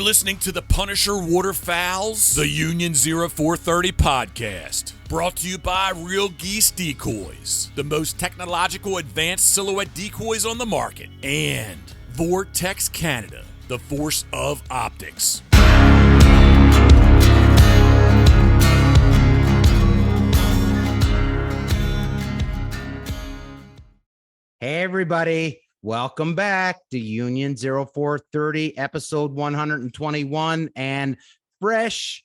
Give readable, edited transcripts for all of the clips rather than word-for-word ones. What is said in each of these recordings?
listening to the Punisher Waterfowls, the Union 0430 podcast. Brought to you by Real Geese Decoys, the most technological advanced silhouette decoys on the market. And Vortex Canada, the force of optics. Hey, everybody. Welcome back to Union 0430, episode 121, and fresh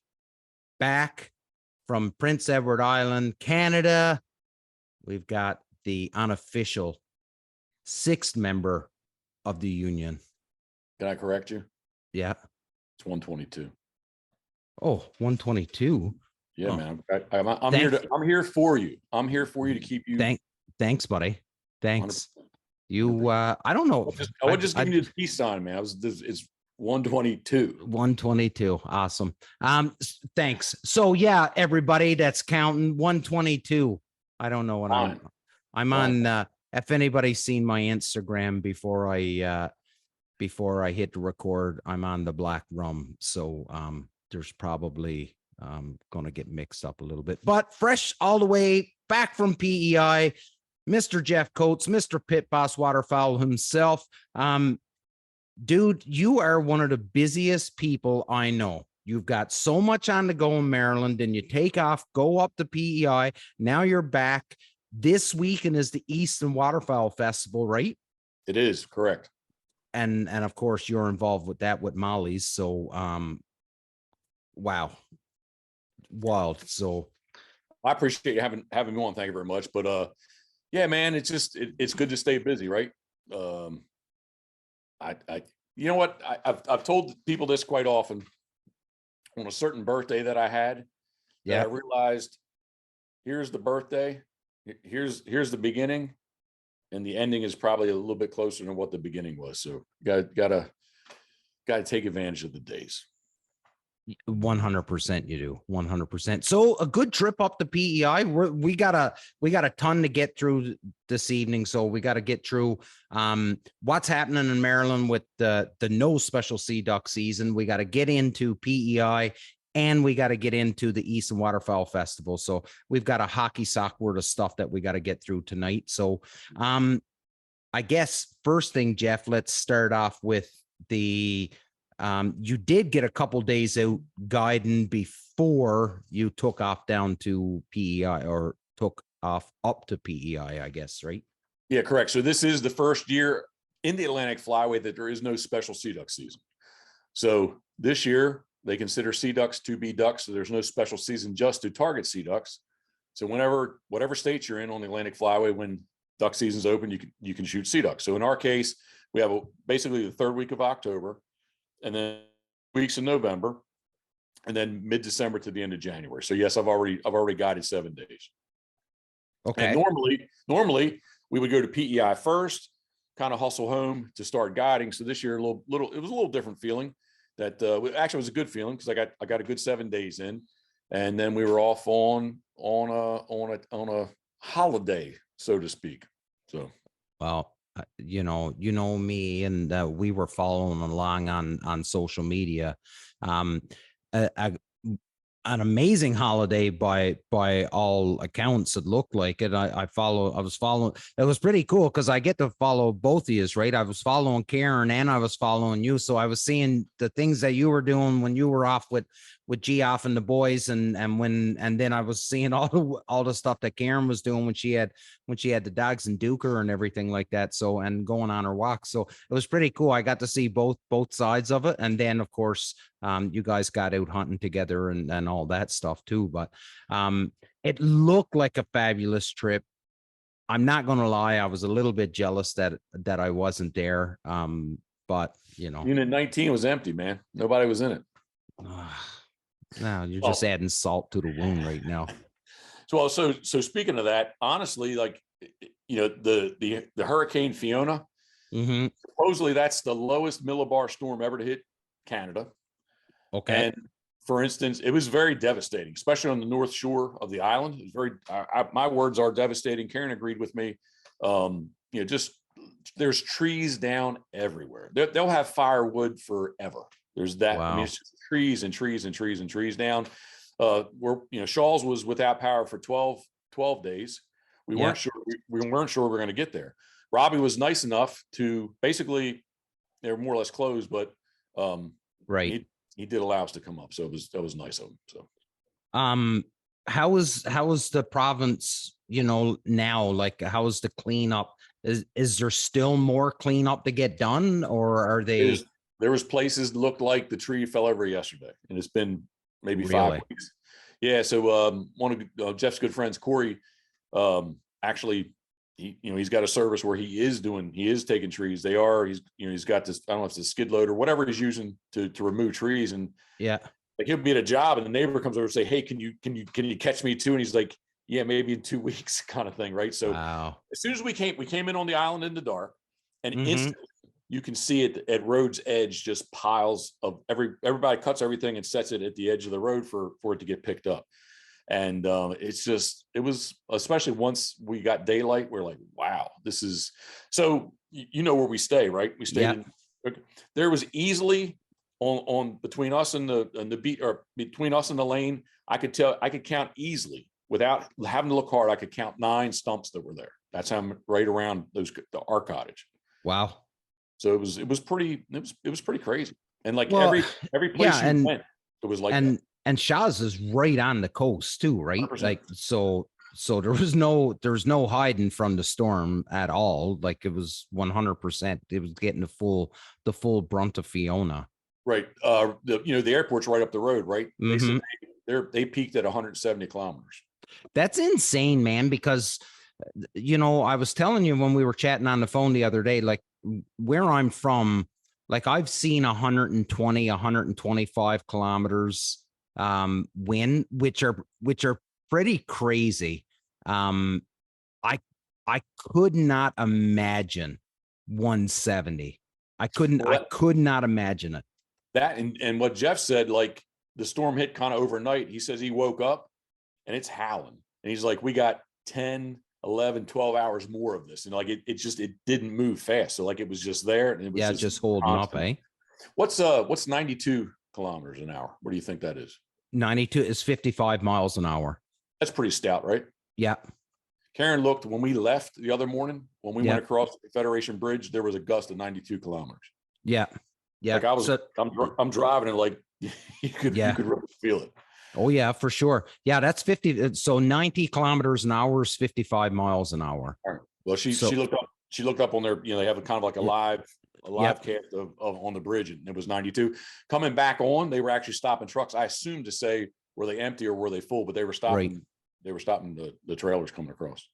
back from Prince Edward Island, Canada. We've got the unofficial sixth member of the Union. Can I correct you? Yeah. It's 122. Oh, 122. Yeah, oh. Man. I'm here for you. I'm here for you to keep you. Thanks, buddy. Thanks. 100%. You, I don't know. I would just give you the peace sign, man. It's 122. 122. Awesome. Thanks. So yeah, everybody that's counting 122. I don't know what I'm on. If anybody's seen my Instagram before I hit record, I'm on the black rum. So there's probably going to get mixed up a little bit, but fresh all the way back from PEI. Mr. Jeff Coates, Mr. Pit Boss Waterfowl himself. Dude, you are one of the busiest people I know. You've got so much on the go in Maryland, and you take off, go up to PEI. Now you're back. This weekend is the Eastern Waterfowl Festival, right? It is, correct. And of course, you're involved with that with Molly's. So, wow. Wild. So I appreciate you having me on. Thank you very much. But yeah, man, it's just it's good to stay busy, right? You know what? I've told people this quite often. On a certain birthday that I had, I realized here's the birthday, here's the beginning, and the ending is probably a little bit closer than what the beginning was. So gotta take advantage of the days. 100% you do. 100%. So a good trip up to PEI. We got a ton to get through this evening. So we got to get through what's happening in Maryland with the no special sea duck season. We got to get into PEI, and we got to get into the Eastern Waterfowl Festival. So we've got a hockey sock worth of stuff that we got to get through tonight. So I guess first thing, Jeff, let's start off with the you did get a couple days out guiding before you took off down to PEI, or took off up to PEI, I guess, right? Yeah, correct. So this is the first year in the Atlantic Flyway that there is no special sea duck season. So this year they consider sea ducks to be ducks. So there's no special season just to target sea ducks. So whatever state you're in on the Atlantic Flyway, when duck season's open, you can shoot sea ducks. So in our case, we have basically the third week of October, and then weeks in November, and then mid-December to the end of January. So yes, I've already guided 7 days. Okay. And normally we would go to PEI first, kind of hustle home to start guiding. So this year, it was a little different feeling. That actually was a good feeling, because I got a good 7 days in, and then we were off on a holiday, so to speak. So, well, you know me, and we were following along on social media. An amazing holiday by all accounts. It looked like it. I was following. It was pretty cool because I get to follow both of you, right? I was following Karen and I was following you, so I was seeing the things that you were doing when you were off with Geoff and the boys, and then I was seeing all the stuff that Karen was doing when she had the dogs and Duker and everything like that. So, and going on her walk. So it was pretty cool. I got to see both sides of it, and then of course you guys got out hunting together and all that stuff too. But it looked like a fabulous trip. I'm not gonna lie, I was a little bit jealous that I wasn't there. But Unit 19 was empty, man. Nobody was in it. No, you're just adding salt to the wound right now. So speaking of that, honestly, like, the Hurricane Fiona, supposedly that's the lowest millibar storm ever to hit Canada. Okay. And for instance, it was very devastating, especially on the north shore of the island. It was very, my words are devastating. Karen agreed with me. Just there's trees down everywhere. They'll have firewood forever. There's that. I mean, Wow. it's just trees and trees and trees and trees down. Shaw's was without power for 12 days. We Yeah. weren't sure. We weren't sure we were going to get there. Robbie was nice enough to basically, they were more or less closed, but Right. he did allow us to come up. So that was nice of him. So, how is the province, now, like, how is the cleanup? Is there still more cleanup to get done, or are they? There was places that looked like the tree fell over yesterday, and it's been maybe Really? 5 weeks. Yeah. So one of Jeff's good friends, Corey, actually, he's got a service where he is taking trees. He's got this, I don't know if it's a skid loader, whatever he's using to remove trees. And Yeah. like, he'll be at a job and the neighbor comes over and say, hey, can you catch me too? And he's like, yeah, maybe in 2 weeks, kind of thing. Right. So Wow. as soon as we came in on the island in the dark, and Mhm. instantly you can see it at road's edge, just piles of everybody cuts everything and sets it at the edge of the road for it to get picked up. And it was, especially once we got daylight, we're like, wow, this is, so where we stay, right? We stayed there was easily on between us and the beat, or between us and the lane, I could count easily without having to look hard. I could count 9 stumps that were there. That's how I'm right around our cottage. Wow. So it was pretty crazy. And like, Well, every place you went, it was like that. And Shaw's is right on the coast too, right? 100%. Like, so there was no hiding from the storm at all. Like, it was 100%. It was getting the full brunt of Fiona. Right. The airport's right up the road, right? Mhm. They peaked at 170 kilometers. That's insane, man, because I was telling you when we were chatting on the phone the other day, like, where I'm from, like, I've seen 120, 125 kilometers wind, which are pretty crazy. I could not imagine 170. I could not imagine it. That and what Jeff said, like, the storm hit kind of overnight. He says he woke up and it's howling. And he's like, we got 10, 11, 12 hours more of this. And like, it didn't move fast. So like, it was just there. And it was just holding constant. up, eh? What's 92 kilometers an hour? What do you think that is? 92 is 55 miles an hour. That's pretty stout, right? Yeah. Karen looked when we left the other morning, when we went across the Confederation Bridge, there was a gust of 92 kilometers. Yeah. Yeah. Like, I'm driving and like, you could really feel it. Oh yeah, for sure. Yeah, that's 50. So 90 kilometers an hour is 55 miles an hour. All right. Well, she looked up on their, they have a kind of like a live cast of on the bridge, and it was 92. Coming back on, they were actually stopping trucks. I assumed to say, were they empty or were they full? But they were stopping. Right. They were stopping the trailers coming across.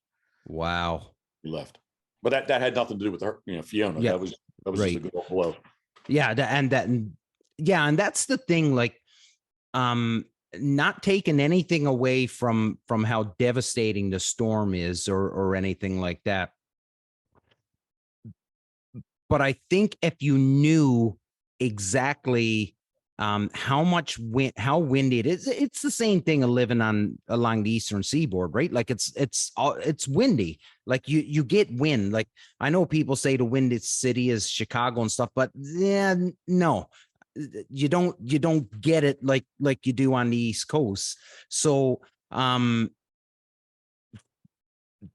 Wow. We left, but that had nothing to do with her, Fiona. Yeah. That was right. Just a good old blow. Yeah, and that's the thing. Like, not taking anything away from how devastating the storm is or anything like that. But I think if you knew exactly how windy it is, it's the same thing of living along the eastern seaboard, right? Like, it's windy. Like, you get wind. Like, I know people say the windest city is Chicago and stuff, but yeah, no. You don't get it like you do on the East Coast. So the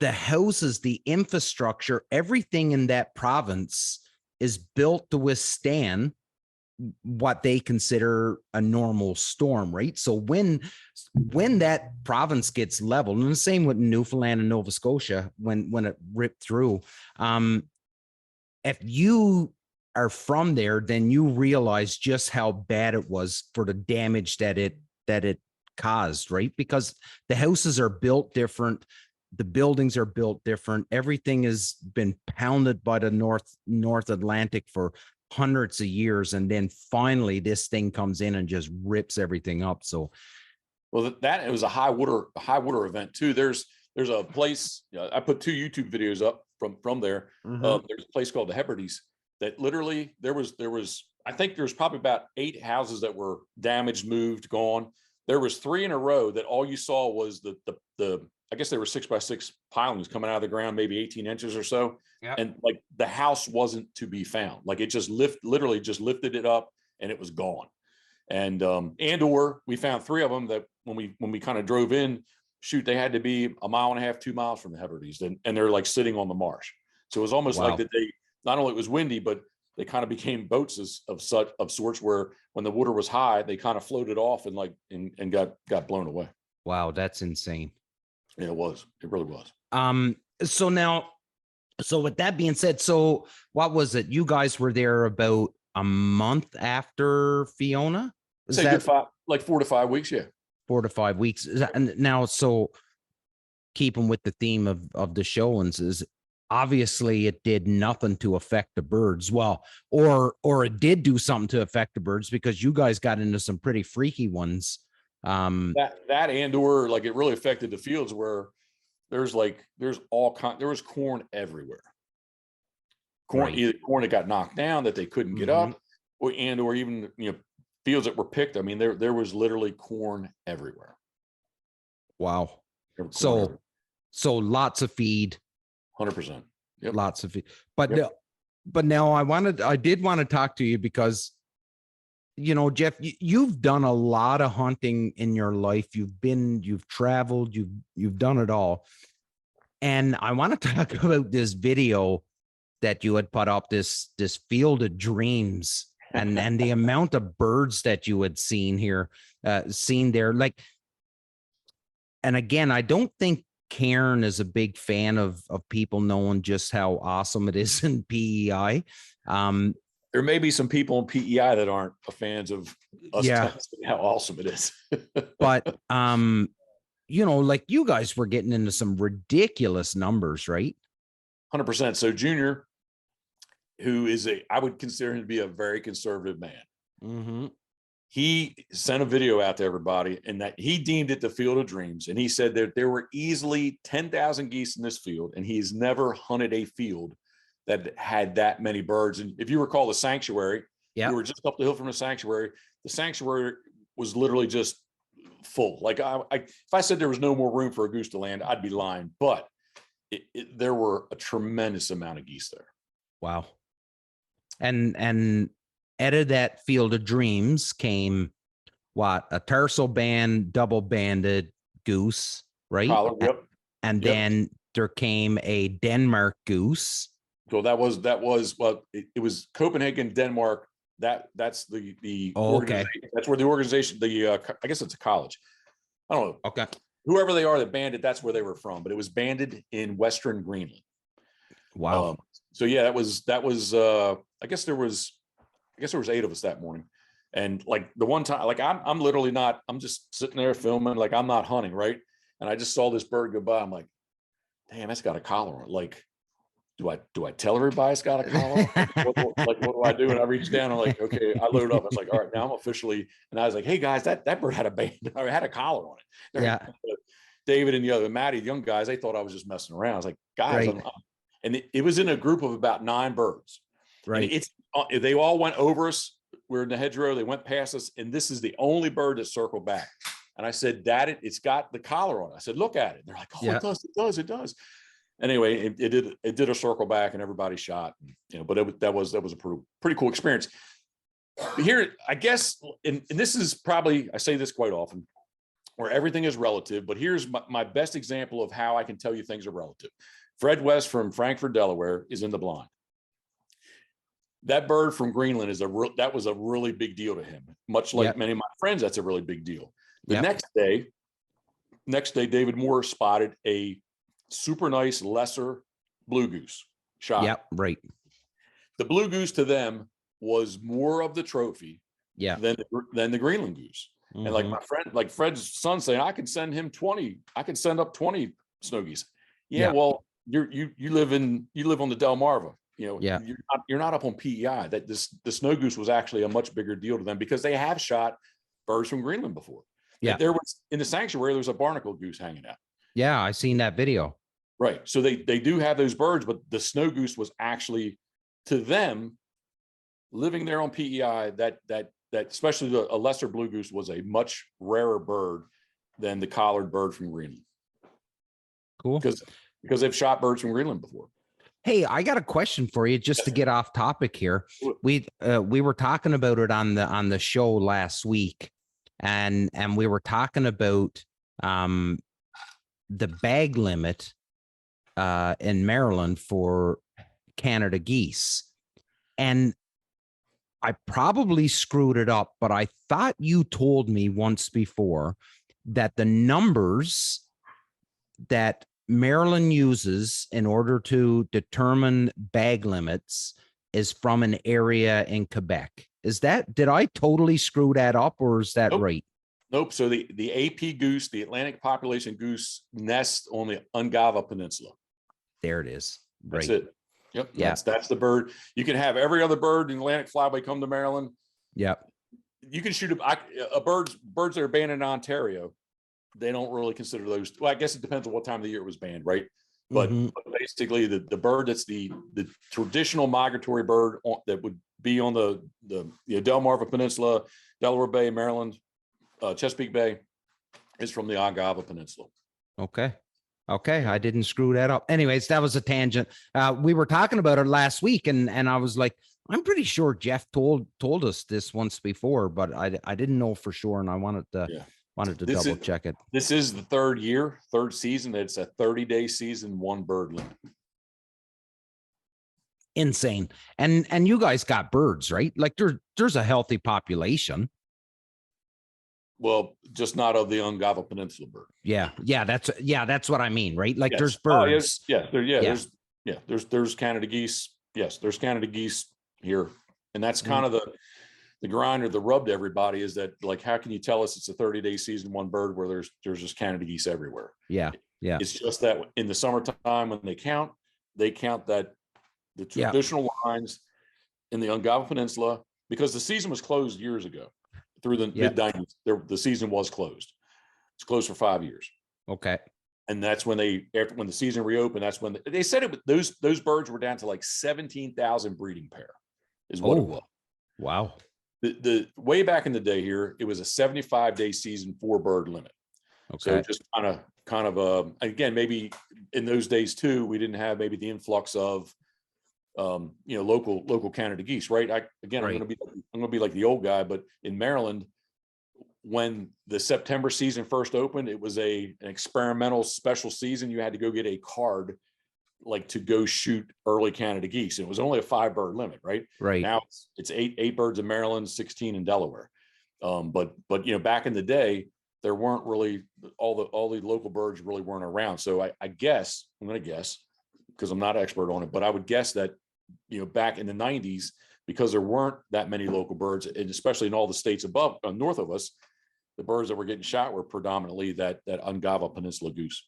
houses, the infrastructure, everything in that province is built to withstand what they consider a normal storm, right? So when that province gets leveled, and the same with Newfoundland and Nova Scotia, when it ripped through, if you are from there, then you realize just how bad it was for the damage that it caused, right? Because the houses are built different, the buildings are built different, everything has been pounded by the North Atlantic for hundreds of years, and then finally this thing comes in and just rips everything up. So, well, it was a high water event too. There's a place, I put 2 YouTube videos up from there. Mm-hmm. There's a place called the Hebrides that literally there was I think there was probably about 8 houses that were damaged, moved, gone. There was 3 in a row that all you saw was the I guess they were 6x6 pilings coming out of the ground, maybe 18 inches or so. Yep. And like, the house wasn't to be found. Like, it just literally just lifted it up and it was gone. And/or we found 3 of them that when we kind of drove in, shoot, they had to be 1.5 miles, 2 miles from the Hebrides, and they're like sitting on the marsh. So it was almost like that they, not only it was windy, but they kind of became boats of sorts where when the water was high, they kind of floated off and got blown away. Wow, that's insane. Yeah, it was. It really was. So with that being said, so what was it? You guys were there about a month after Fiona? Is Say that 4 to 5 weeks? Yeah. 4 to 5 weeks? And now, so keeping with the theme of the showings, is obviously it did nothing to affect the birds. Well, or it did do something to affect the birds, because you guys got into some pretty freaky ones. That and/or like it really affected the fields where there was corn everywhere. Either corn that got knocked down that they couldn't get up, or even fields that were picked. I mean, there was literally corn everywhere. Wow. So lots of feed. 100%. Yep. Lots of feed. But now I did want to talk to you because, Jeff, you've done a lot of hunting in your life. You've traveled, you've done it all. And I want to talk about this video that you had put up, this Field of Dreams, and the amount of birds that you had seen there. Like, and again, I don't think Karen is a big fan of people knowing just how awesome it is in PEI. There may be some people in PEI that aren't fans of us testing how awesome it is. But like you guys were getting into some ridiculous numbers, right? 100%. So Junior, who I would consider him to be a very conservative man. He sent a video out to everybody, and that he deemed it the Field of Dreams. And he said that there were easily 10,000 geese in this field, and he's never hunted a field that had that many birds. And if you recall the sanctuary, we were just up the hill from the sanctuary. The sanctuary was literally just full. Like if I said there was no more room for a goose to land, I'd be lying. But there were a tremendous amount of geese there. Wow. And out of that Field of Dreams came a tarsal band, double banded goose, right? Collar, yep. And then there came a Denmark goose. So that was it was Copenhagen, Denmark. That's the organization. That's where the organization, I guess it's a college. I don't know. Okay. Whoever they are that banned it, that's where they were from, but it was banded in Western Greenland. Wow. So yeah, that was I guess there was 8 of us that morning. And like the one time, like I'm literally not, I'm just sitting there filming, like I'm not hunting, right? And I just saw this bird go by. I'm like, damn, it's got a collar on it. Like, do I tell everybody it's got a collar on? What do I do? And I reached down, I'm like, okay, I loaded up. It's like, all right, now I'm officially, and I was like, hey guys, that bird had a band, or had a collar on it. Yeah. David and the other Maddie, young guys, they thought I was just messing around. I was like, guys, and it was in a group of about 9 birds. Right. And they all went over us. We're in the hedgerow. They went past us, and this is the only bird that circled back. And I said, Dad, it's got the collar on it. I said, look at it. And they're like, oh, it does. Anyway, it did a circle back, and everybody shot. But that was a pretty cool experience. But here, I guess, and this is probably, I say this quite often, where everything is relative. But here's my best example of how I can tell you things are relative. Fred West from Frankfort, Delaware, is in the blind. That bird from Greenland that was a really big deal to him. Much like many of my friends, that's a really big deal. The next day, David Moore spotted a super nice lesser blue goose shot. Yep, right. The blue goose to them was more of the trophy than the Greenland goose. Mm-hmm. And like my friend, like Fred's son saying, I can send him 20. I can send up 20 snow geese. Yeah. Well, you live on the Delmarva. You're not up on PEI. That the snow goose was actually a much bigger deal to them because they have shot birds from Greenland before. Yeah. There was in the sanctuary, there was a barnacle goose hanging out. Yeah, I seen that video. Right. So they do have those birds, but the snow goose was actually, to them, living there on PEI, that especially a lesser blue goose was a much rarer bird than the collared bird from Greenland. Cool. Because they've shot birds from Greenland before. Hey, I got a question for you just to get off topic here. We were talking about it on the show last week, and we were talking about the bag limit in Maryland for Canada geese. And I probably screwed it up, but I thought you told me once before that the numbers that Maryland uses in order to determine bag limits is from an area in Quebec. Did I totally screw that up, or is that Nope. right? Nope. So the AP goose, the Atlantic population goose, nests on the Ungava Peninsula. There it is. Right. That's it. Yep. Yeah. That's the bird. You can have every other bird in Atlantic flyway come to Maryland. Yep. You can shoot birds that are banned in Ontario. They don't really consider those. Well, I guess it depends on what time of the year it was banned, right? But basically, the bird that's the traditional migratory bird that would be on the Delmarva Peninsula, Delaware Bay, Maryland, Chesapeake Bay, is from the Ungava Peninsula. Okay. I didn't screw that up. Anyways, that was a tangent. We were talking about it last week, and I was like, I'm pretty sure Jeff told us this once before, but I didn't know for sure, and I wanted to double check it. This is the third season. It's a 30-day season, one bird limit. Insane. And you guys got birds, right? Like there's a healthy population. Well, just not of the Ungava Peninsula bird. Yeah, that's what I mean, right? Like yes. There's birds. There's Canada geese. Yes, there's Canada geese here, and that's kind of the grind or the rub to everybody is that, like, how can you tell us it's a 30-day season, one bird, where there's just Canada geese everywhere? Yeah. It's just that in the summertime when they count that the traditional lines in the Ungava Peninsula, because the season was closed years ago. Through the mid-90s, the season was closed. It's closed for 5 years. Okay. And that's when when the season reopened, that's when they said those birds were down to like 17,000 breeding pair is what it was. Wow. The way back in the day here, it was a 75-day season, 4-bird limit. Okay. So just kind of again, maybe in those days too, we didn't have maybe the influx of local Canada geese, right? I'm going to be like the old guy, but in Maryland, when the September season first opened, it was an experimental special season. You had to go get a card, like, to go shoot early Canada geese. And it was only a 5-bird limit, right? Right. Now it's eight birds in Maryland, 16 in Delaware. But back in the day, there weren't really all the local birds really weren't around. So I'm going to guess, because I'm not an expert on it, but I would guess that, back in the 90s, because there weren't that many local birds, and especially in all the states north of us, the birds that were getting shot were predominantly that Ungava Peninsula goose.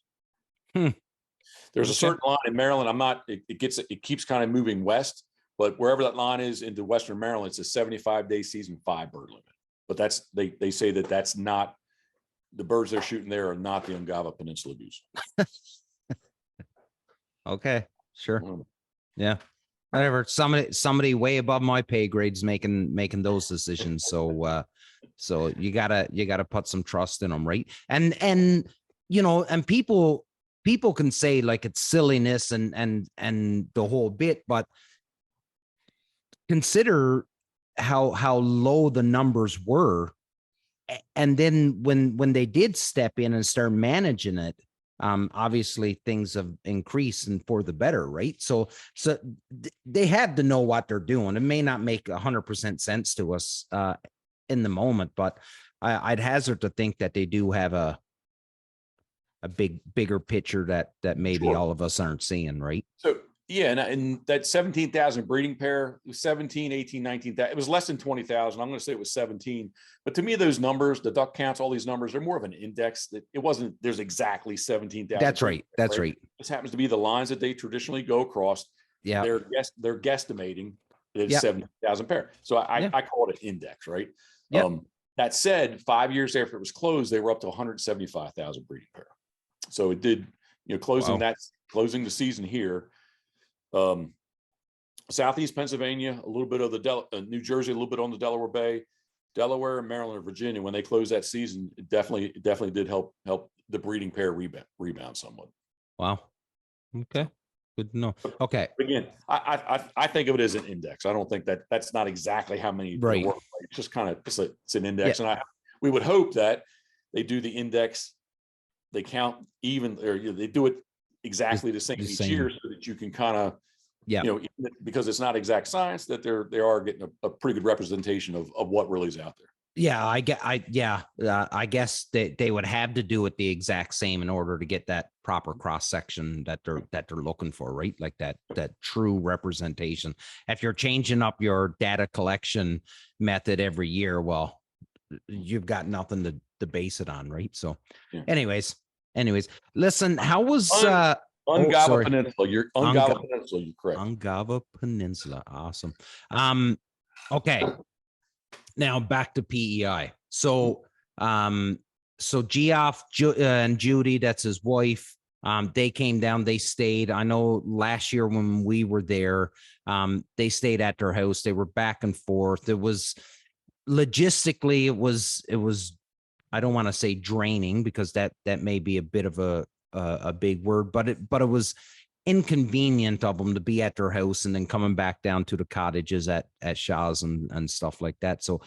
There's a certain line in Maryland. It keeps kind of moving west, but wherever that line is into Western Maryland, it's a 75-day season, 5-bird limit. But they say that's not the birds they're shooting there are not the Ungava Peninsula goose. Okay, sure. Yeah. Whatever. Somebody way above my pay grades making those decisions. So you gotta put some trust in them, right? And people can say, like, it's silliness and the whole bit, but consider how low the numbers were, and then when they did step in and start managing it, obviously things have increased and for the better, right? So they have to know what they're doing. It may not make 100% sense to us in the moment, but I'd hazard to think that they do have a bigger picture that maybe all of us aren't seeing, right? So and that 17,000 breeding pair, 17, 18, 19, it was less than 20,000. I'm going to say it was 17. But to me, those numbers, the duck counts, all these numbers, they're more of an index. That it wasn't, there's exactly 17,000. That's right. That's right. This happens to be the lines that they traditionally go across. Yeah. They're guesstimating that it's 70,000 pair. So I call it an index, right? Yeah. That said, 5 years after it was closed, they were up to 175,000 breeding pair. So it did, closing the season here. Southeast Pennsylvania, a little bit of the New Jersey, a little bit on the Delaware Bay, Delaware, Maryland, and Virginia. When they closed that season, it definitely did help the breeding pair rebound somewhat. Wow. Okay. Good to know. Okay. Again, I think of it as an index. I don't think that's not exactly how many there Right. were. It's just kind of it's an index, and we would hope that they do the index, they count even, or they do it exactly the same each year, so that you can kind of because it's not exact science, that they are getting a pretty good representation of what really is out there. Yeah, I guess they would have to do it the exact same in order to get that proper cross section that they're looking for, right? Like that true representation. If you're changing up your data collection method every year, well, you've got nothing to base it on, right? So, anyways, listen, how was Ungava Peninsula? You're Ungava Peninsula. You're correct. Ungava Peninsula, awesome. Okay. Now back to PEI. So Geoff and Judy, that's his wife. They came down, they stayed. I know last year when we were there, they stayed at their house. They were back and forth. It was logistically, it was, I don't want to say draining, because that may be a bit of a big word, but it was inconvenient of them to be at their house and then coming back down to the cottages at Shaw's and stuff like that. So,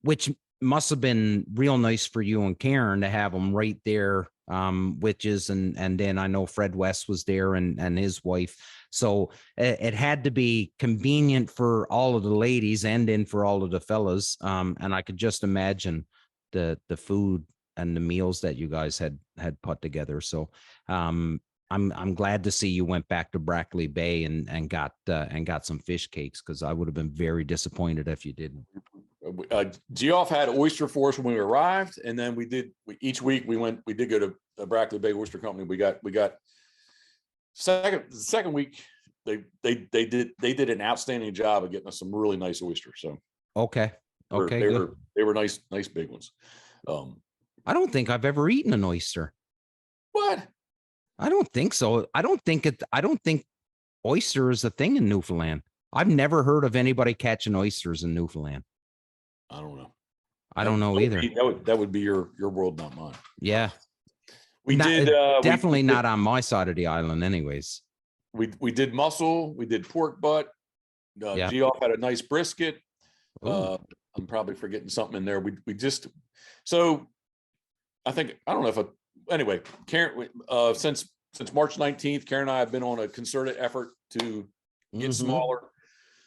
which must have been real nice for you and Karen to have them right there, witches. And then I know Fred West was there and his wife. So it had to be convenient for all of the ladies and then for all of the fellas. And I could just imagine the food and the meals that you guys had put together. So, I'm glad to see you went back to Brackley Bay and got some fish cakes, because I would have been very disappointed if you didn't. Geoff had oyster for us when we arrived, and then each week we did go to the Brackley Bay Oyster Company. We got second week they did an outstanding job of getting us some really nice oysters. So they were nice big ones. I don't think I've ever eaten an oyster. What? I don't think so. I don't think oyster is a thing in Newfoundland. I've never heard of anybody catching oysters in Newfoundland. I don't know. I don't know either. That would be your world, not mine. Yeah. We definitely not on my side of the island anyways. We did mussel, we did pork butt. Geoff had a nice brisket. I'm probably forgetting something in there. We just, so I don't know if anyway, Karen, since March 19th, Karen and I have been on a concerted effort to get smaller.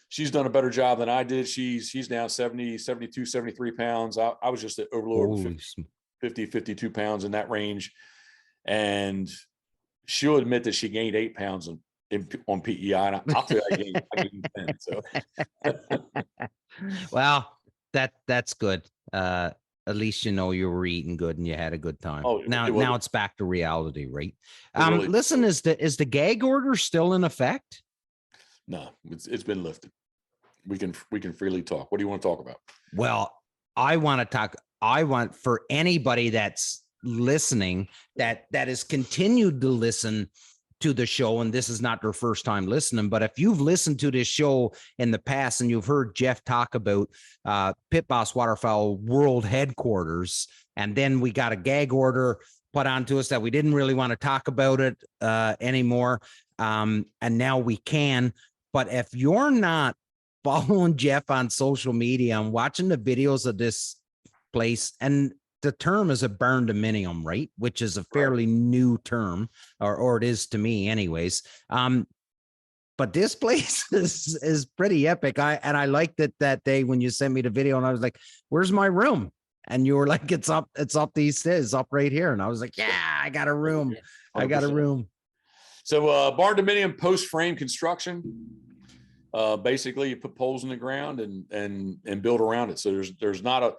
She's done a better job than I did. She's down 70, 72, 73 pounds. I was just over 50, 52 pounds in that range. And she'll admit that she gained 8 pounds on PEI. And I'll tell you, I gained 10. So, well, that's good. At least you know you were eating good and you had a good time. Now it's back to reality, right? Listen, is the gag order still in effect? No, it's been lifted. We can freely talk. What do you want to talk about? Well, I want for anybody that's listening that has continued to listen to the show, and this is not their first time listening, but if you've listened to this show in the past and you've heard Jeff talk about Pit Boss Waterfowl World Headquarters, and then we got a gag order put onto us that we didn't really want to talk about it anymore, and now we can. But if you're not following Jeff on social media and watching the videos of this place, and the term is a barn dominium, right? Which is a fairly new term, or it is to me anyways. But this place is pretty epic. I liked it that day when you sent me the video and I was like, where's my room? And you were like, it's up these stairs, up right here. And I was like, yeah, I got a room. 100%. I got a room. So barn dominium post frame construction. Basically you put poles in the ground and build around it. So there's not a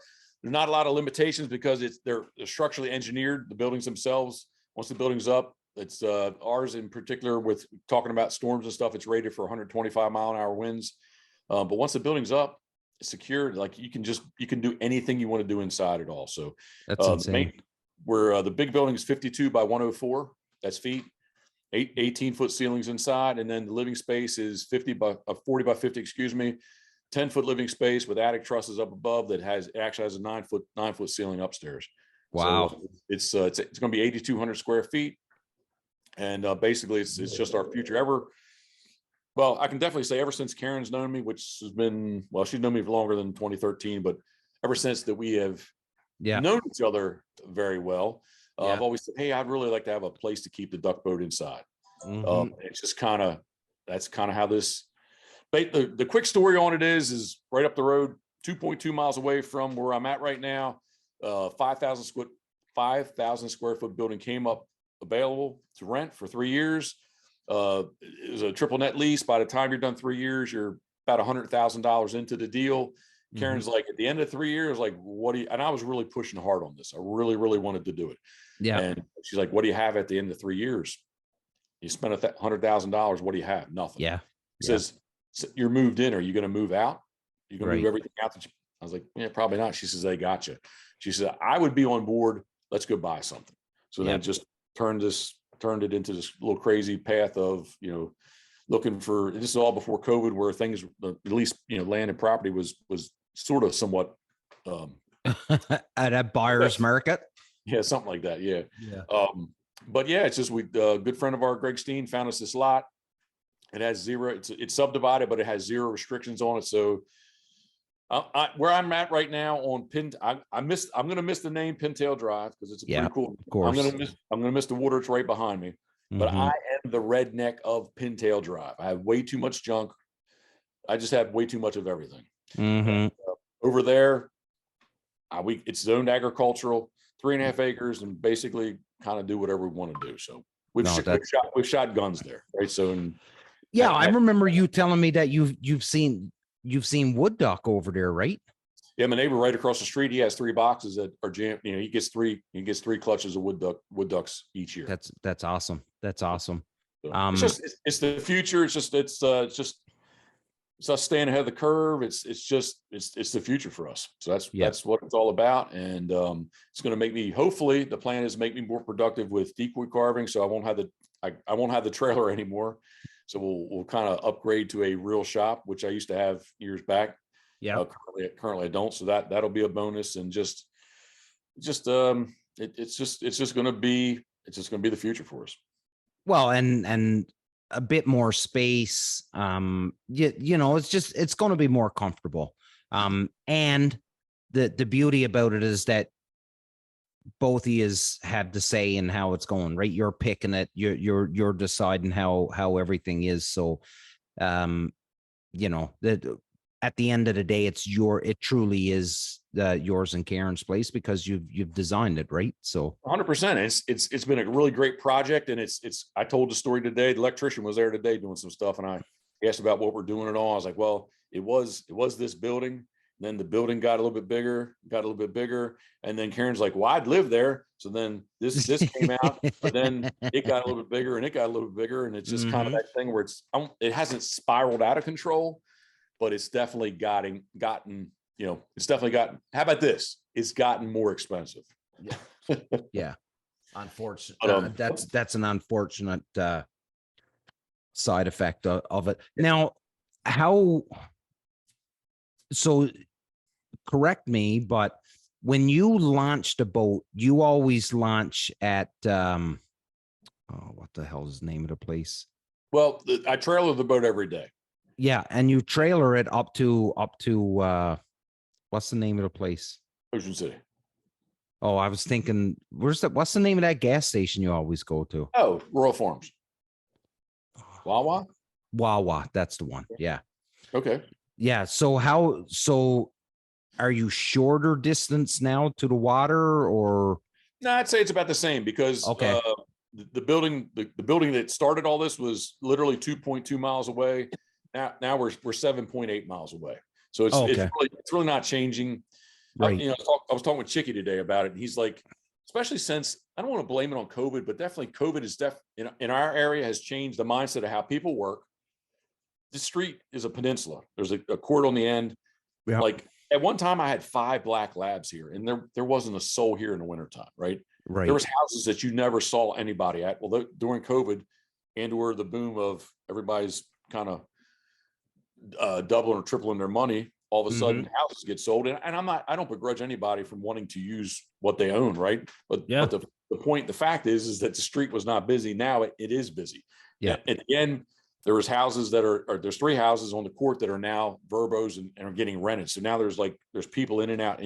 lot of limitations because they're structurally engineered. The buildings themselves, once the building's up, it's ours in particular, with talking about storms and stuff, it's rated for 125 mile an hour winds. But once the building's up, it's secured. Like you can do anything you want to do inside it all. So that's insane. The big building is 52 by 104. That's feet. 18-foot ceilings inside, and then the living space is 40 by 50, 10-foot living space with attic trusses up above that actually has a 9-foot ceiling upstairs. Wow. So it's going to be 8,200 square feet. And basically it's just our future. Well, I can definitely say ever since Karen's known me, which has been, well, she's known me for longer than 2013, but ever since that we have known each other very well, I've always said, hey, I'd really like to have a place to keep the duck boat inside. It's just that's kind of how this, the quick story on it is right up the road, 2.2 miles away from where I'm at right now. 5,000 square foot building came up available to rent for 3 years. It was a triple net lease. By the time you're done 3 years, you're about $100,000 into the deal. Karen's like, at the end of 3 years, like, what do you, and I was really pushing hard on this. I really, really wanted to do it. Yeah. And she's like, what do you have at the end of 3 years? You spent $100,000. What do you have? Nothing. Yeah. Says, you're moved in. Are you going to move out? You're going to move everything out that you, I was like, yeah, probably not. She says, they got you. She said, I would be on board. Let's go buy something. So then just turned it into this little crazy path of, looking for, this is all before COVID, where things, at least, land and property was sort of somewhat at a buyer's market. Yeah. Something like that. Yeah. But yeah, it's just, a good friend of our, Greg Steen, found us this lot. It has zero, it's subdivided, but it has zero restrictions on it. So where I'm at right now on I'm going to miss the name Pintail Drive because it's pretty cool. Of course. I'm going to miss the water. It's right behind me, but I am the redneck of Pintail Drive. I have way too much junk. I just have way too much of everything. And, over there, it's zoned agricultural, 3.5 acres, and basically kind of do whatever we want to do. So we've shot guns there, right? So I remember you telling me that you've seen wood duck over there, right? Yeah, my neighbor right across the street, he has 3 boxes that are jammed. He gets three clutches of wood ducks each year. That's awesome. That's awesome. So it's the future. It's us staying ahead of the curve. It's the future for us. So that's what it's all about. And it's going to make me, hopefully the plan is make me more productive with decoy carving. So I won't have the trailer anymore. So we'll kind of upgrade to a real shop, which I used to have years back. Yeah. Currently I don't. So that'll be a bonus, and it's just going to be the future for us. Well, and a bit more space. It's going to be more comfortable. And the beauty about it is that both of you have the say in how it's going, right? You're picking it, you're deciding how everything is. So, at the end of the day, it truly is yours and Karen's place because you've designed it, right? So 100%. It's been a really great project, and I told the story today. The electrician was there today doing some stuff, and he asked about what we're doing and all. I was like, well, it was this building. Then the building got a little bit bigger. And then Karen's like, well, I'd live there. So then this came out, but then it got a little bit bigger, and it got a little bit bigger. And it's just kind of that thing where it hasn't spiraled out of control, but it's definitely gotten, how about this? It's gotten more expensive. Yeah. Yeah. Unfortunate. That's an unfortunate side effect of it. Now, so correct me, but when you launched a boat, you always launch at what the hell is the name of the place? Well, I trailer the boat every day. Yeah, and you trailer it up to what's the name of the place? Ocean City. Oh, I was thinking, what's the name of that gas station you always go to? Oh, Royal Farms. Wawa, that's the one. Yeah. Okay. Yeah. So are you shorter distance now to the water, or? No, I'd say it's about the same because the building that started all this was literally 2.2 miles away. Now we're 7.8 miles away. So it's really not changing. Right. I was talking with Chicky today about it, and he's like, especially since I don't want to blame it on COVID, but definitely COVID is in our area has changed the mindset of how people work. The street is a peninsula. There's a court on the end. Yeah. Like at one time I had 5 black labs here, and there wasn't a soul here in the wintertime, right? Right. There was houses that you never saw anybody at. Well, during COVID and/or the boom of everybody's kind of doubling or tripling their money, all of a sudden houses get sold. And I don't begrudge anybody from wanting to use what they own, right? But the fact is that the street was not busy. Now it is busy. Yeah. And again, there's 3 houses on the court that are now verbos and are getting rented. So now there's people in and out.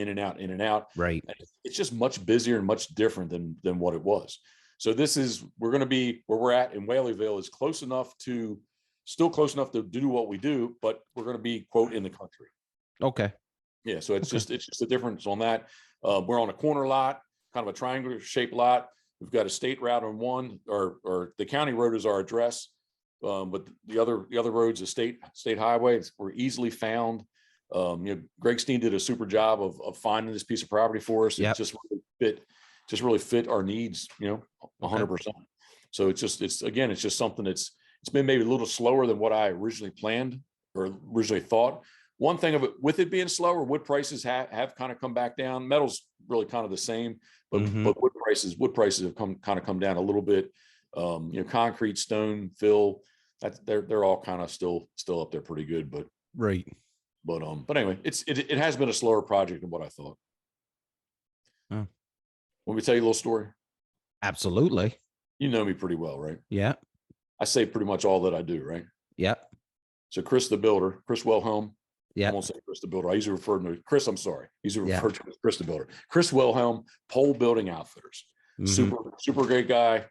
Right. And it's just much busier and much different than what it was. So we're going to be where we're at in Whaleyville is still close enough to do what we do, but we're going to be, quote, in the country. Okay. Yeah. So it's just a difference on that. We're on a corner lot, kind of a triangular shaped lot. We've got a state route on one, or the county road is our address. But the other roads, a state highway, we're easily found. Greg Steen did a super job of finding this piece of property for us. It just really fit our needs, 100%. So it's just something it's been maybe a little slower than what I originally planned or originally thought. One thing of it, with it being slower, wood prices have kind of come back down. Metal's really kind of the same, but wood prices have come down a little bit. Concrete, stone, fill, they're all kind of still up there pretty good, but right. But anyway, it has been a slower project than what I thought. Oh. Want me to tell you a little story? Absolutely. You know me pretty well, right? Yeah. I say pretty much all that I do, right? Yeah. So Chris the Builder, Chris Wilhelm. Yeah. I won't say Chris the Builder. I usually refer to him. Chris, I'm sorry. He's referred to as Chris the Builder. Chris Wilhelm, Pole Building Outfitters. Super great guy.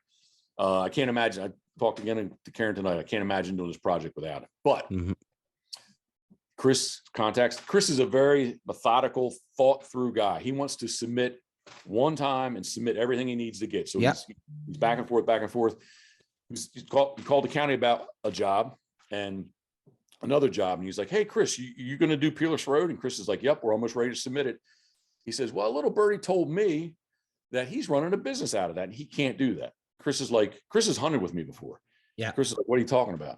I can't imagine. I talked again to Karen tonight. I can't imagine doing this project without him. But Chris is a very methodical, thought through guy. He wants to submit one time and submit everything he needs to get. So he's back and forth. He called the county about a job and another job. And he's like, hey, Chris, you going to do Peerless Road? And Chris is like, yep, we're almost ready to submit it. He says, well, little birdie told me that he's running a business out of that and he can't do that. Chris has hunted with me before. Yeah. Chris is like, what are you talking about?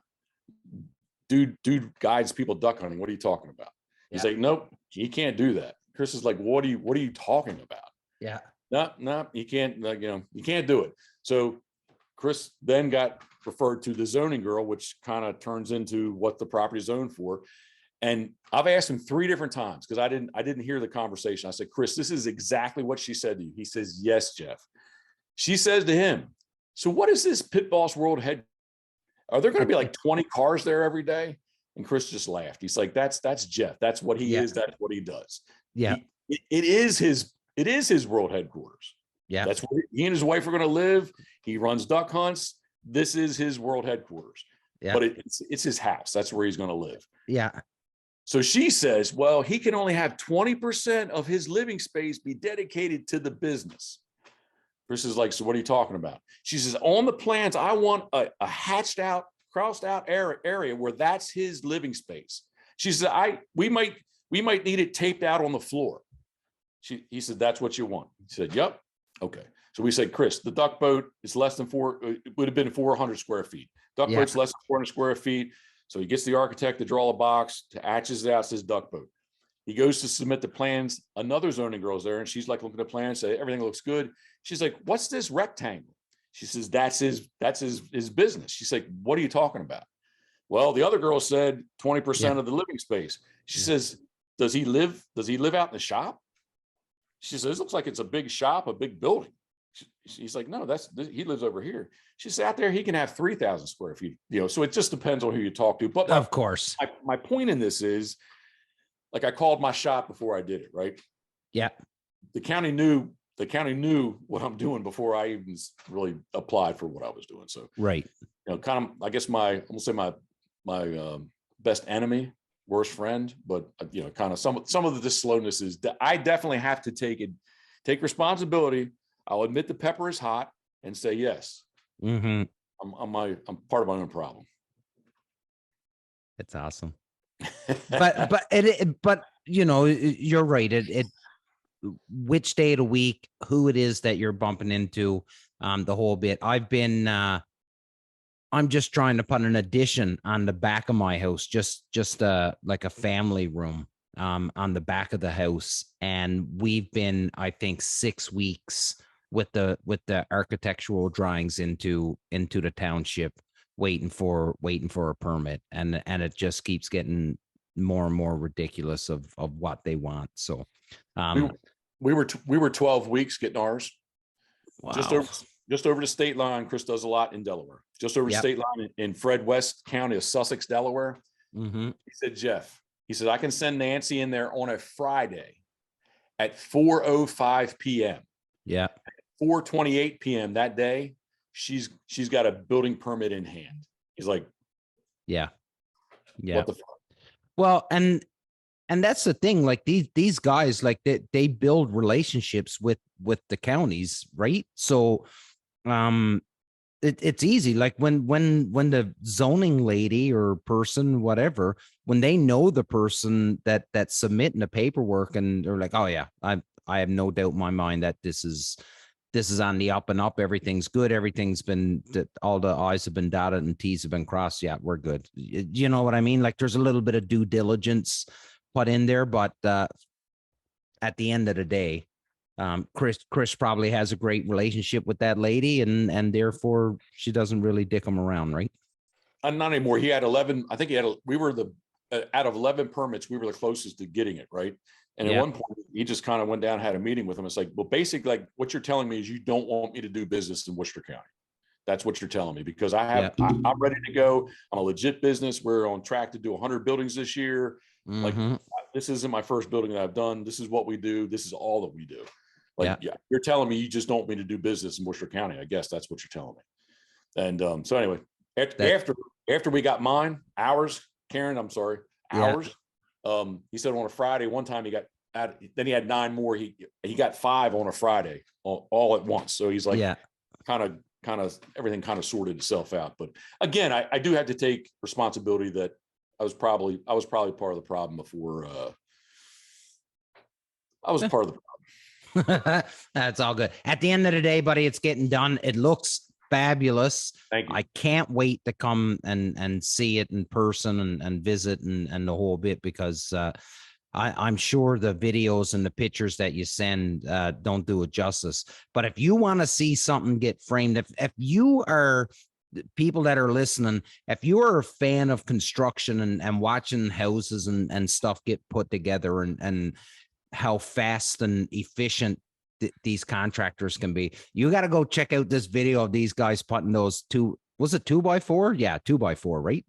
Dude guides people duck hunting. What are you talking about? He's like, nope, he can't do that. Chris is like, what are you talking about? Yeah. No, he can't, you can't do it. So Chris then got referred to the zoning girl, which kind of turns into what the property is zoned for. And I've asked him 3 different times because I didn't hear the conversation. I said, Chris, this is exactly what she said to you. He says, yes, Jeff. She says to him, so what is this Pit Boss World head? Are there going to be like 20 cars there every day? And Chris just laughed. He's like, that's Jeff. That's what he is. That's what he does. Yeah. It is his world headquarters. Yeah. That's where he and his wife are going to live. He runs duck hunts. This is his world headquarters. Yeah. But it's his house. That's where he's going to live. Yeah. So she says, well, he can only have 20% of his living space be dedicated to the business. Chris is like, so what are you talking about? She says, on the plans, I want a hatched out, crossed out area where that's his living space. She said, we might need it taped out on the floor. He said, that's what you want. He said, yep. Okay. So we said, Chris, the duck boat is less than it would have been 400 square feet. Duck boat's less than 400 square feet. So he gets the architect to draw a box, to hatches it out, says duck boat. He goes to submit the plans. Another zoning girl's there, and she's like looking at the plans, say everything looks good. She's like, what's this rectangle? She says, that's his business. She's like, what are you talking about? Well, the other girl said 20% of the living space. She says, does he live out in the shop? She says, this looks like it's a big shop, a big building. He's like, no, he lives over here. She said, out there, he can have 3,000 square feet. So it just depends on who you talk to. But of course, my point in this is, like, I called my shop before I did it, right? Yeah. The county knew what I'm doing before I even really applied for what I was doing. So, right. Kind of, I guess I'm gonna say my best enemy, worst friend, but kind of some of the slowness is that I definitely have to take responsibility. I'll admit the pepper is hot and say, yes, I'm part of my own problem. It's awesome. but you're right. Which day of the week, who it is that you're bumping into, the whole bit. I'm just trying to put an addition on the back of my house, just like a family room, on the back of the house. And we've been, I think, 6 weeks with the architectural drawings into the township, waiting for a permit, and it just keeps getting more and more ridiculous of what they want. So, we were 12 weeks getting ours. wow. Just over the state line. Chris does a lot in Delaware. Just over the state line in Fred West County of Sussex, Delaware. Mm-hmm. He said, Jeff, he said, I can send Nancy in there on a Friday at 4:05 p.m. Yeah. 4:28 p.m. that day, she's got a building permit in hand. He's like, yeah. What the fuck? Well, and that's the thing, like these guys, like they build relationships with the counties, right? So it's easy. Like when the zoning lady or person, whatever, when they know the person that's submitting the paperwork, and they're like, oh yeah, I have no doubt in my mind that this is on the up and up. Everything's good. Everything's been, all the I's have been dotted and T's have been crossed. Yeah, we're good. You know what I mean? Like there's a little bit of due diligence put in there, but at the end of the day, Chris probably has a great relationship with that lady, and therefore she doesn't really dick him around, right? Not anymore. He had 11. I think we were out of 11 permits, we were the closest to getting it, right? And at one point, he just kind of went down, had a meeting with him. It's like, well, basically, like what you're telling me is you don't want me to do business in Worcester County. That's what you're telling me, because I'm ready to go. I'm a legit business. We're on track to do 100 buildings this year. Like this isn't my first building that I've done. This is what we do. This is all that we do. Like, you're telling me you just don't want me to do business in Worcester County. I guess that's what you're telling me. And so anyway, after we got ours, Karen, I'm sorry, ours. He said on a Friday, one time then he had 9 more. He got 5 on a Friday all at once. So he's like, kind of everything kind of sorted itself out. But again, I do have to take responsibility that I was probably part of the problem before I was part of the problem. That's all good. At the end of the day, buddy, it's getting done. It looks fabulous. Thank you. I can't wait to come and see it in person and visit and the whole bit, because I'm sure the videos and the pictures that you send don't do it justice. But if you want to see something get framed, if you are people that are listening, if you are a fan of construction and watching houses and stuff get put together and how fast and efficient these contractors can be, you got to go check out this video of these guys putting those 2x4? Yeah, 2x4, right?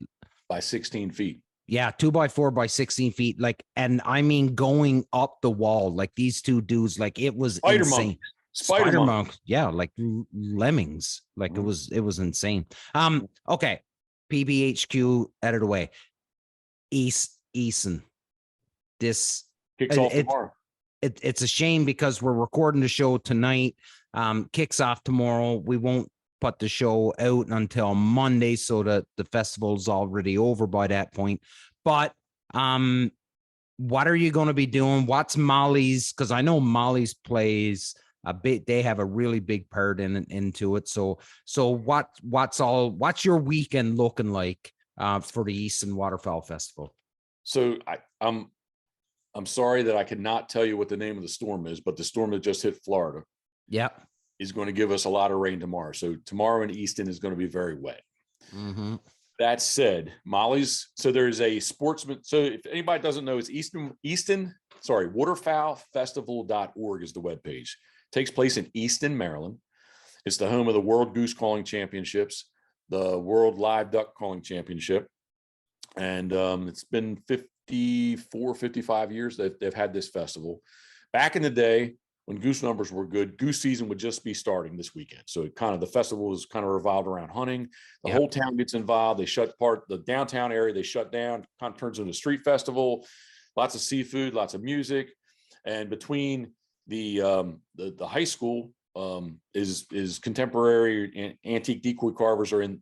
By 16 feet. Yeah, 2x4 by 16 feet. Like, and I mean, going up the wall, like these two dudes, like it was insane. Spider monk. Yeah, like lemmings. Like it was insane. Okay. PBHQ out of the way. Easton. This kicks off tomorrow. It's a shame because we're recording the show tonight. Kicks off tomorrow. We won't put the show out until Monday, so that the festival's already over by that point. But what are you going to be doing? What's Molly's? Because I know Molly's plays a bit. They have a really big part into it. So what's your weekend looking like for the Easton Waterfowl Festival? So I'm sorry that I cannot tell you what the name of the storm is, but the storm that just hit Florida is going to give us a lot of rain tomorrow. So tomorrow in Easton is going to be very wet. Mm-hmm. That said, Molly's, so there's a sportsman. So if anybody doesn't know, it's waterfowlfestival.org is the webpage. Takes place in Easton, Maryland. It's the home of the World Goose Calling Championships, the World Live Duck Calling Championship. And it's been 55 years that they've had this festival. Back in the day, when goose numbers were good, goose season would just be starting this weekend. So the festival is kind of revolved around hunting. The whole town gets involved. They shut the downtown area. They shut down, kind of turns into a street festival, lots of seafood, lots of music. And between the high school is contemporary and antique decoy carvers are in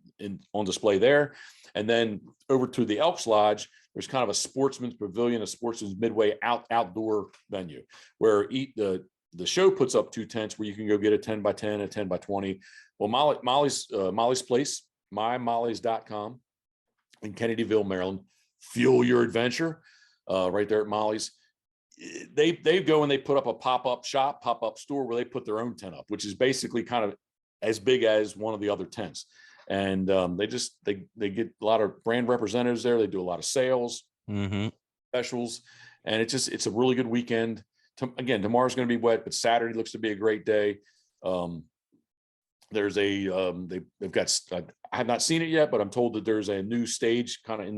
on display there. And then over to the Elks Lodge, there's kind of a sportsman's pavilion, a sportsman's midway outdoor venue where the show puts up 2 tents where you can go get a 10 by 10, a 10 by 20. Well, Molly's place, mymollys.com in Kennedyville, Maryland. Fuel your adventure right there at Molly's. They go and they put up a pop-up store where they put their own tent up, which is basically kind of as big as one of the other tents. And they get a lot of brand representatives there. They do a lot of sales. Mm-hmm. specials, and it's a really good weekend. Again, tomorrow's going to be wet, but Saturday looks to be a great day. There's they've got, I have not seen it yet, but I'm told that there's a new stage kind of in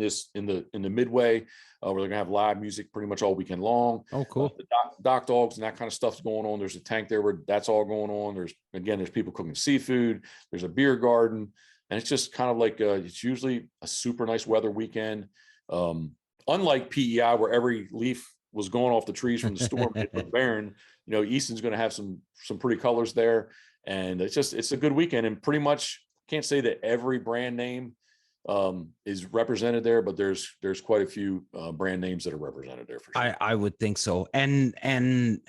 the midway where they're gonna have live music pretty much all weekend long. Oh, cool. The dock dogs and that kind of stuff's going on. There's a tank there where that's all going on. There's people cooking seafood. There's a beer garden, and it's just kind of like it's usually a super nice weather weekend. Unlike PEI, where every leaf was going off the trees from the storm, barren. Easton's going to have some pretty colors there, and it's a good weekend. And pretty much can't say that every brand name is represented there, but there's quite a few brand names that are represented there for sure. I would think so. And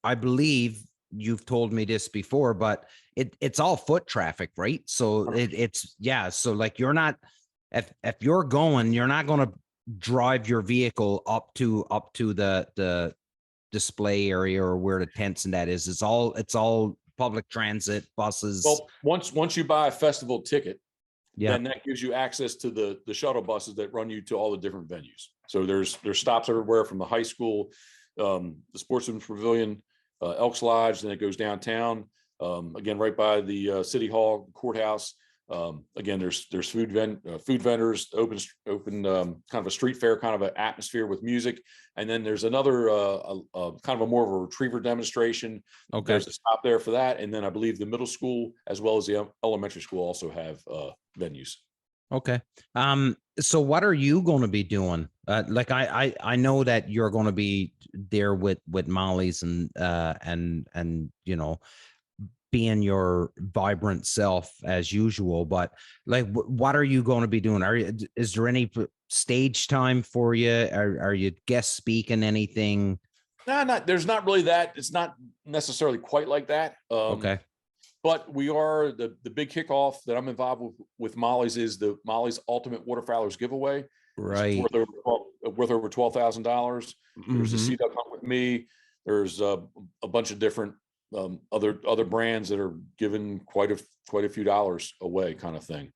I believe you've told me this before, but it's all foot traffic, right? So so like you're not, if you're going, you're not going to drive your vehicle up to the display area or where the tents and that is. It's all public transit, buses. Well, once you buy a festival ticket, yeah, then that gives you access to the shuttle buses that run you to all the different venues. So there's stops everywhere from the high school, the Sportsman's Pavilion, Elks Lodge, then it goes downtown. Again, right by the City Hall, courthouse. Again, there's food vendors, open kind of a street fair kind of an atmosphere with music, and then there's another kind of a more of a retriever demonstration. Okay, there's a stop there for that, and then I believe the middle school as well as the elementary school also have venues. Okay. So what are you going to be doing? Like I know that you're going to be there with Molly's and being your vibrant self as usual, but like, what are you going to be doing? Is there any stage time for you? Are you guest speaking anything? No, there's not really that. It's not necessarily quite like that. Okay. But we are the big kickoff that I'm involved with Molly's is the Molly's Ultimate Waterfowlers giveaway. Right. Worth over $12,000. There's a Sea Duck Hunt with me. There's a bunch of different other brands that are giving quite a few dollars away, kind of thing,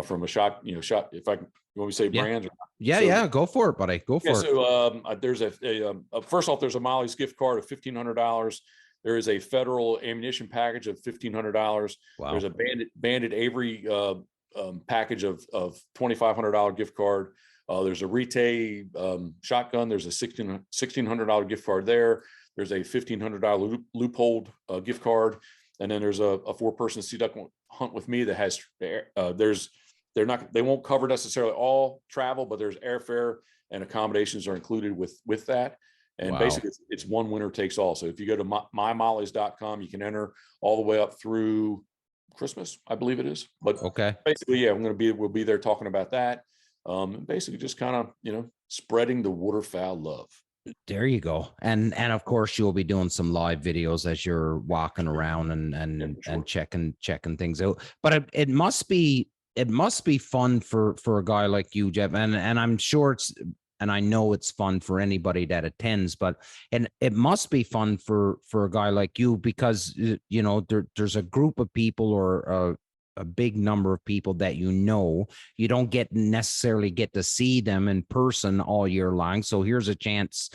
from a shot. If I can, you want me to say brands? Yeah, go for it, buddy. Go for it. So there's first off, there's a Molly's gift card of $1,500. There is a federal ammunition package of $1,500. Wow. There's a Bandit Avery package of $2,500 gift card. There's a Rite shotgun. There's a $1,600 gift card there. There's a $1,500 Loophole gift card, and then there's a 4-person Sea Duck Hunt with me that has they won't cover necessarily all travel, but there's airfare and accommodations are included with that. And basically it's one winner takes all. So if you go to mymollys.com, you can enter all the way up through Christmas, I believe it is. But okay, basically, yeah, we'll be there talking about that. Basically just kind of, spreading the waterfowl love. There you go. And of course you'll be doing some live videos as you're walking around and checking things out. But it must be fun for a guy like you, Jeff. And I'm sure and I know it's fun for anybody that attends, but it must be fun for a guy like you because there's a group of people or a big number of people that you don't necessarily get to see them in person all year long. So here's a chance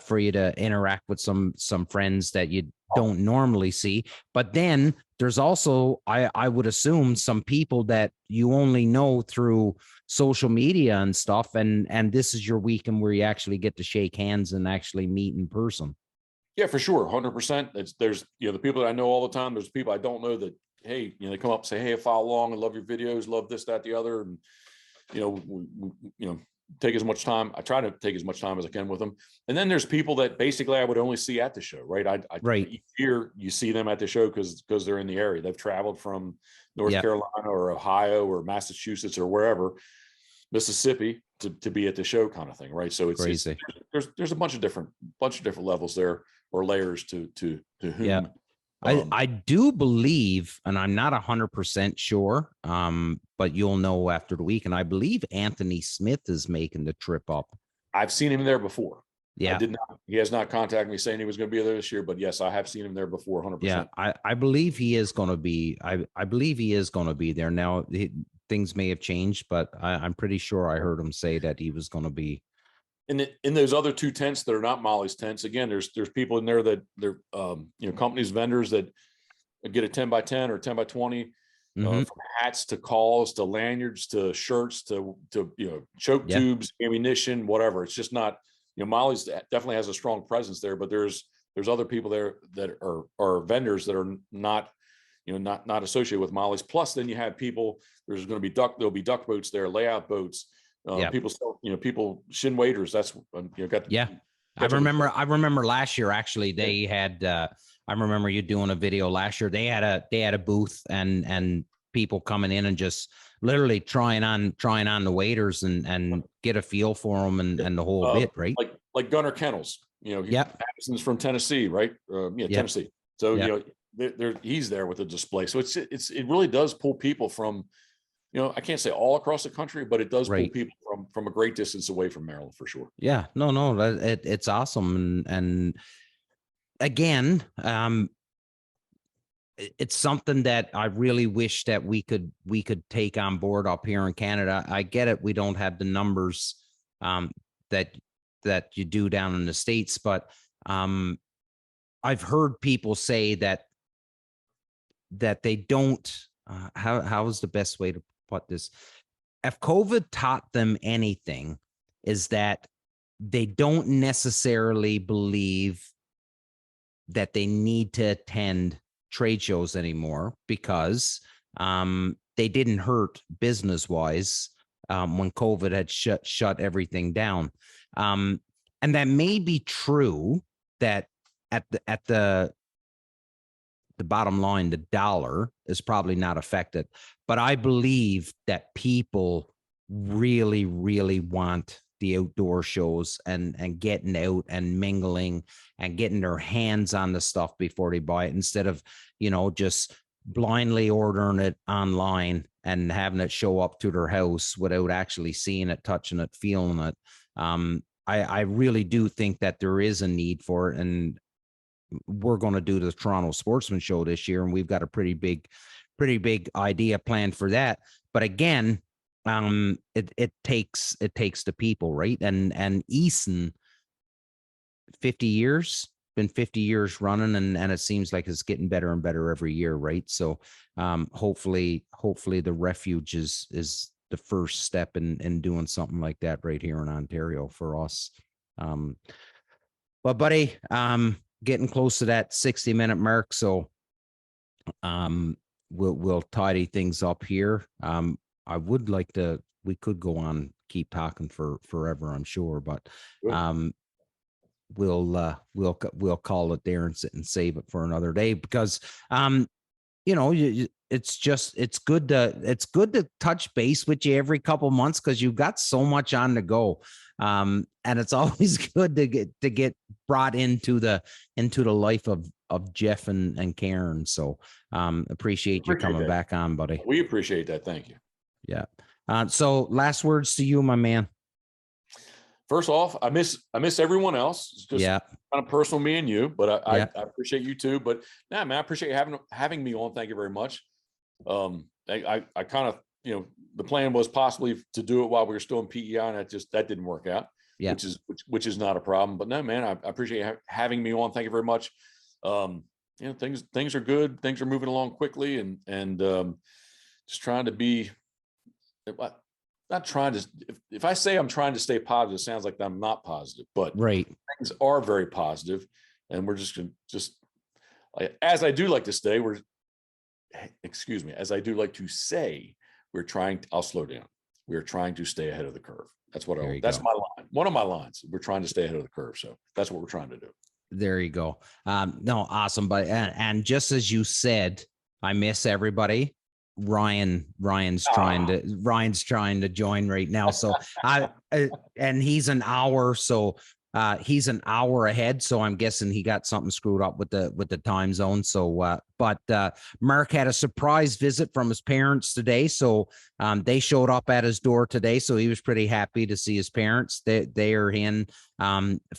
for you to interact with some friends that you don't normally see. But then there's also, I would assume, some people that you only know through social media and stuff. And this is your weekend where you actually get to shake hands and actually meet in person. Yeah, for sure. 100%. There's the people that I know all the time. There's people I don't know that, hey, they come up and say, hey, I follow along and love your videos, love this, that, the other. And, take as much time. I try to take as much time as I can with them. And then there's people that basically I would only see at the show, right? Right. Each year you see them at the show because they're in the area. They've traveled from North Carolina or Ohio or Massachusetts or wherever, Mississippi to be at the show kind of thing. Right. So it's crazy. There's a bunch of different levels there or layers to whom. Yeah. I do believe, and I'm not 100% sure, but you'll know after the week. And I believe Anthony Smith is making the trip up. I've seen him there before. Yeah. He has not contacted me saying he was going to be there this year, but yes, I have seen him there before. 100%. Yeah. I believe he is going to be, I believe he is going to be there. Now things may have changed, but I'm pretty sure I heard him say that he was going to be in those other two tents that are not Molly's tents, again, there's people in there that they're companies, vendors that get a 10 by 10 or 10 by 20, from hats to calls to lanyards to shirts to choke tubes, ammunition, whatever. It's just not, Molly's definitely has a strong presence there, but there's other people there that are vendors that are not associated with Molly's. Plus, then you have people. There'll be duck boats there, layout boats. People shin waders. That's I remember last year actually they had. I remember you doing a video last year. They had a booth and people coming in and just literally trying on the waders and get a feel for them and the whole bit, right? Like Gunner Kennels. Addison's from Tennessee, right? Tennessee. So he's there with a display. So it really does pull people from. I can't say all across the country, but it does pull people from a great distance away from Maryland for sure. Yeah, no, it's awesome. And again, it's something that I really wish that we could take on board up here in Canada. I get it. We don't have the numbers that you do down in the States, but I've heard people say that they don't, how is the best way to put this? If COVID taught them anything, is that they don't necessarily believe that they need to attend trade shows anymore because they didn't hurt business wise when COVID had shut everything down. And that may be true that at the bottom line, the dollar is probably not affected, but I believe that people really, really want the outdoor shows and getting out and mingling and getting their hands on the stuff before they buy it, instead of, just blindly ordering it online and having it show up to their house without actually seeing it, touching it, feeling it. I really do think that there is a need for it. And we're going to do the Toronto Sportsman Show this year, and we've got a pretty big idea planned for that. But again, it takes the people, right? And Easton, 50 years, been 50 years running, and it seems like it's getting better and better every year, right? So hopefully the refuge is the first step in doing something like that right here in Ontario for us. But buddy, getting close to that 60-minute mark, so we'll tidy things up here. I would like to, we could go on, keep talking for forever, I'm sure, but we'll call it there and sit and save it for another day, because it's good to touch base with you every couple months, because you've got so much on the go. And it's always good to get brought into the life of Jeff and Karen. So appreciate you coming back on, buddy. We appreciate that. Thank you. Yeah. So last words to you, my man. First off, I miss everyone else. It's just kind of personal, me and you, but I appreciate you too. But nah, man, I appreciate having me on. Thank you very much. I kind of, the plan was possibly to do it while we were still in PEI, and that didn't work out. Yeah. Which is not a problem. But no, man, I appreciate having me on. Thank you very much. Things are good. Things are moving along quickly, and just trying to be. Not trying to. If I say I'm trying to stay positive, it sounds like I'm not positive. But things are very positive, and we're just as I do like to say, we're trying. I'll slow down. We're trying to stay ahead of the curve. That's what that's my line. One of my lines. We're trying to stay ahead of the curve. So that's what we're trying to do. There you go. No, awesome. But and just as you said, I miss everybody. Ryan's trying to join right now. So and he's an hour. So he's an hour ahead. So I'm guessing he got something screwed up with the time zone. So, but Mark had a surprise visit from his parents today. So they showed up at his door today. So he was pretty happy to see his parents. They are in.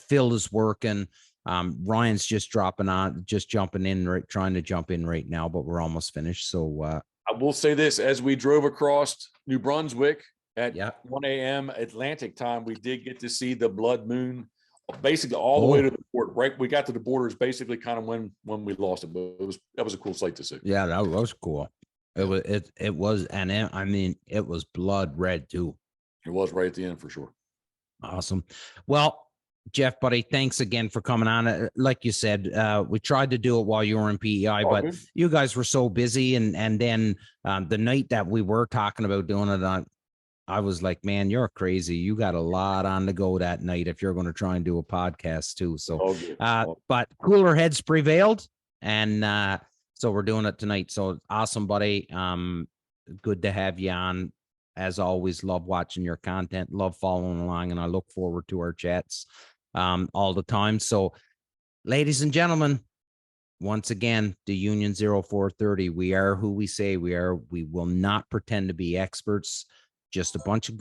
Phil is working. Ryan's just jumping in, trying to jump in right now, but we're almost finished. So, I will say this: as we drove across New Brunswick at Yeah. 1 a.m. Atlantic time, we did get to see the blood moon basically all the way to the border. Right. We got to the borders basically kind of when we lost it, but that was a cool sight to see. Yeah, that was cool. It was, and I mean, it was blood red too. It was right at the end for sure. Awesome. Well, Jeff, buddy, thanks again for coming on. Like you said, we tried to do it while you were in PEI, but good. You guys were so busy. And then the night that we were talking about doing it, I was like, man, you're crazy. You got a lot on the go that night if you're going to try and do a podcast too. So, but cooler heads prevailed, and so we're doing it tonight. So awesome, buddy. Good to have you on. As always, love watching your content, love following along, and I look forward to our chats all the time. So, ladies and gentlemen, once again, the Union 0430, we are who we say we are. We will not pretend to be experts. Just a bunch of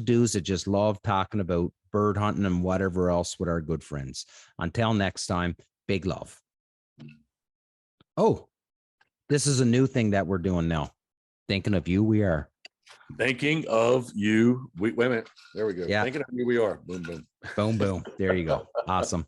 dudes that just love talking about bird hunting and whatever else with our good friends. Until next time, big love. Oh, this is a new thing that we're doing now. Thinking of you, we are. Thinking of you. Wait a minute. There we go. Yeah. Thinking of you, we are. Boom, boom. Boom, boom. There you go. Awesome.